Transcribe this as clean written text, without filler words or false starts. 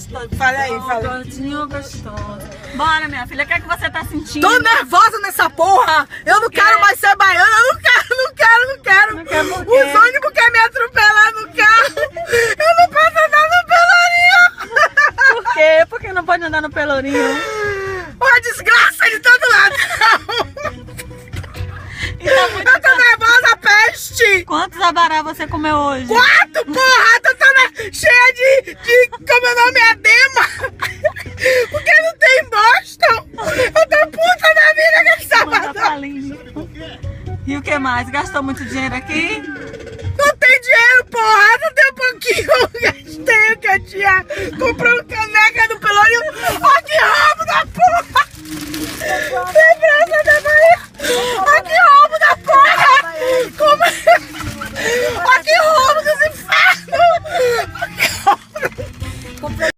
gostoso. Fala aí, fala. Gordinho gostoso. Bora, minha filha, o que é que você tá sentindo? Tô nervosa nessa porra! Eu não quero mais ser baiana, eu não quero. Não quer por quê? Os ônibus querem me atropelar no carro. Eu não posso andar no Pelourinho. Por quê? Por que não pode andar no Pelourinho? Uma desgraça de todo lado. E tá muito Eu tô nervosa, peste. Quantos abará você comeu hoje? 4, porra! Eu tô cheia de... Como meu nome é Dema. Porque não tem Boston. Eu tô puta da vida com essa Manda pra sabadão. Aline. E o que mais? Gastou muito dinheiro aqui? Não tem dinheiro, porra! Não tem um pouquinho! Eu gastei o que eu tinha! Comprei uma caneca do Pelourinho! Ó, que rabo da porra!